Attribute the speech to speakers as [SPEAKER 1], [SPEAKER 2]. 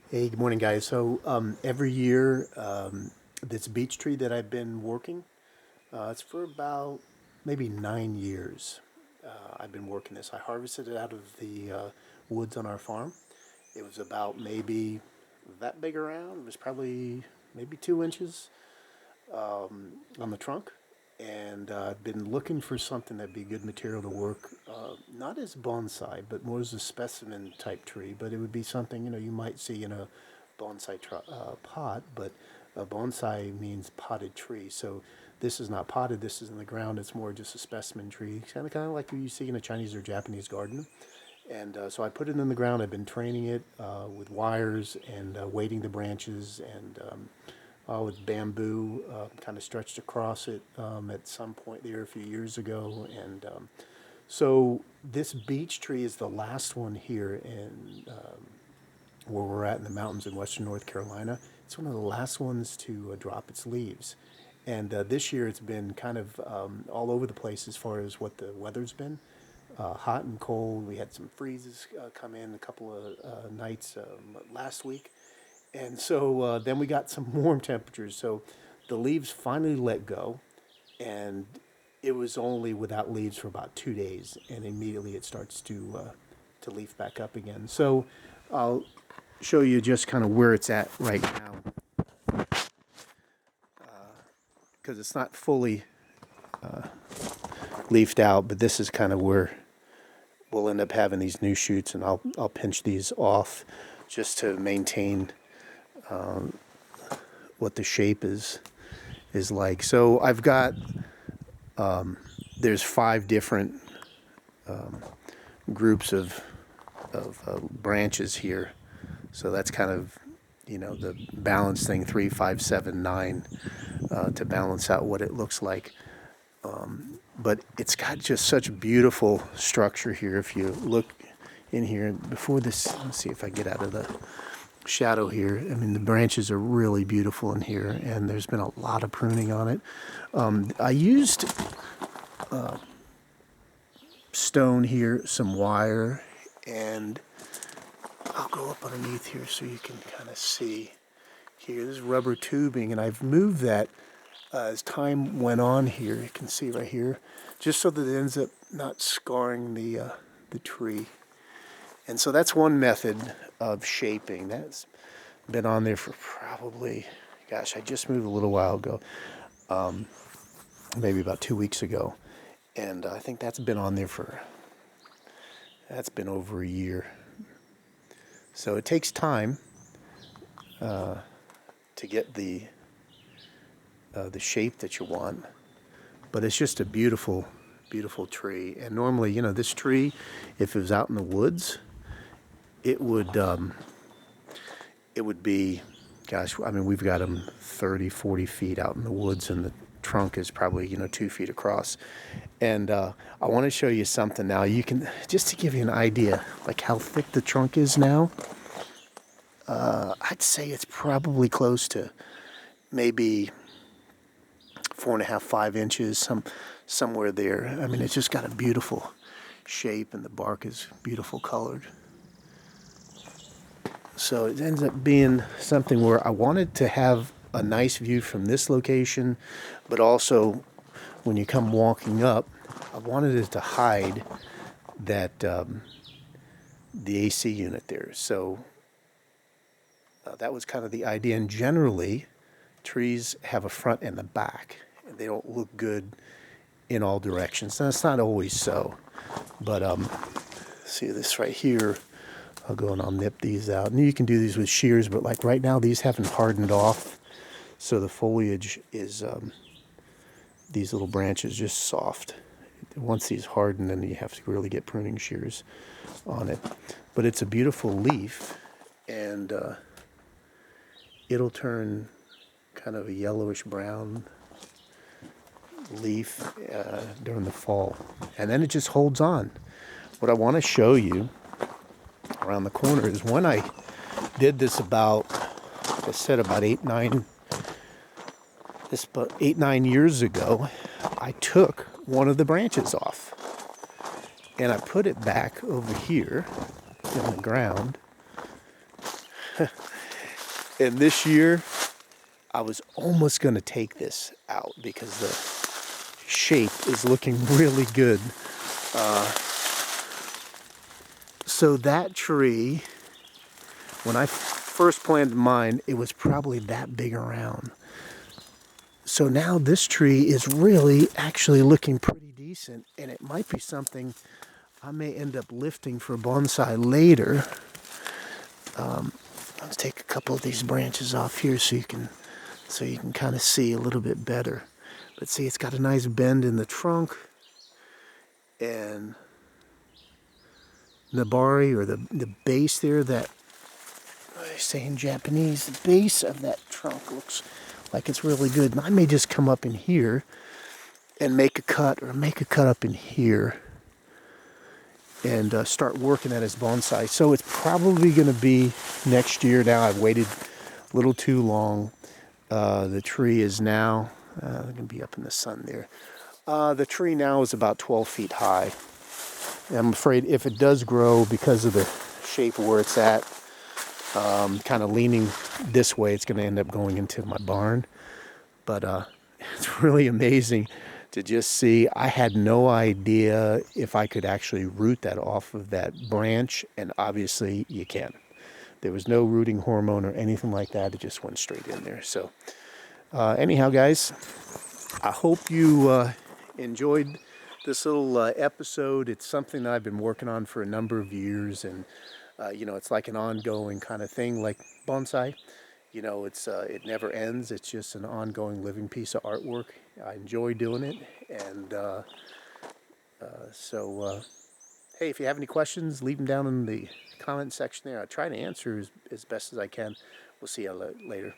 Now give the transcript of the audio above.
[SPEAKER 1] Hey, good morning, guys. So every year, this beech tree that I've been working, it's for about maybe 9 years. I've been working this. I harvested it out of the woods on our farm. It was about maybe that big around. It was probably maybe 2 inches on the trunk. And I've been looking for something that'd be good material to work, not as bonsai, but more as a specimen type tree. But it would be something, you might see in a pot, but a bonsai means potted tree. So this is not potted, this is in the ground. It's more just a specimen tree, kind of like you see in a Chinese or Japanese garden. And so I put it in the ground. I've been training it with wires and weighting the branches and with bamboo kind of stretched across it at some point there a few years ago. And so this beech tree is the last one here in where we're at in the mountains in western North Carolina. It's one of the last ones to drop its leaves. And this year it's been kind of all over the place as far as what the weather's been. Hot and cold. We had some freezes come in a couple of nights last week. And so then we got some warm temperatures. So the leaves finally let go. And it was only without leaves for about 2 days. And immediately it starts to leaf back up again. So I'll show you just kind of where it's at right now because it's not fully leafed out, but this is kind of where we'll end up having these new shoots, and I'll pinch these off just to maintain what the shape is like. So I've got there's 5 different groups of branches here. So that's kind of the balance thing, 3, 5, 7, 9 to balance out what it looks like. But it's got just such beautiful structure here. If you look in here before this, let's see if I get out of the shadow here. I mean, the branches are really beautiful in here, and there's been a lot of pruning on it. I used stone here, some wire, and I'll go up underneath here so you can kind of see here. This is rubber tubing, and I've moved that as time went on here. You can see right here, just so that it ends up not scarring the tree. And so that's one method of shaping. That's been on there for probably, gosh, I just moved a little while ago, maybe about 2 weeks ago. And I think that's been on there that's been over a year. So it takes time to get the shape that you want, but it's just a beautiful, beautiful tree. And normally, this tree, if it was out in the woods, it would be, gosh, I mean, we've got them 30, 40 feet out in the woods, and the trunk is probably 2 feet across. And I want to show you something now. You can, just to give you an idea, like how thick the trunk is now. I'd say it's probably close to maybe 4.5, 5 inches, somewhere there. I mean, it's just got a beautiful shape, and the bark is beautiful colored. So it ends up being something where I wanted to have a nice view from this location, but also when you come walking up, I wanted it to hide that the AC unit there. So that was kind of the idea. And generally, trees have a front and a back, and they don't look good in all directions. Now, it's not always so, but see this right here. I'll go and I'll nip these out. And you can do these with shears, but like right now, these haven't hardened off. So the foliage is, these little branches just soft. Once these harden, then you have to really get pruning shears on it. But it's a beautiful leaf, and it'll turn kind of a yellowish brown leaf during the fall. And then it just holds on. What I want to show you around the corner is when I did this about 8, 9 years ago, I took one of the branches off and I put it back over here in the ground. And this year, I was almost going to take this out because the shape is looking really good. So that tree, when I first planted mine, it was probably that big around. So now this tree is really actually looking pretty decent, and it might be something I may end up lifting for bonsai later. Let's take a couple of these branches off here so you can kind of see a little bit better. But see, it's got a nice bend in the trunk, and nabari, or the base there, that, what do I say in Japanese, the base of that trunk looks like it's really good. And I may just come up in here and make a cut, or make a cut up in here, and start working at his bonsai. So it's probably going to be next year now. I've waited a little too long. The tree is now, going to be up in the sun there. The tree now is about 12 feet high. And I'm afraid if it does grow, because of the shape of where it's at, kind of leaning this way, it's going to end up going into my barn. But it's really amazing to just see. I had no idea if I could actually root that off of that branch, and obviously you can. There was no rooting hormone or anything like that. It just went straight in there. So anyhow, guys, I hope you enjoyed this little episode. It's something that I've been working on for a number of years, and it's like an ongoing kind of thing, like bonsai. It never ends. It's just an ongoing living piece of artwork. I enjoy doing it, and hey, if you have any questions, leave them down in the comment section there. I try to answer as best as I can. We'll see you later.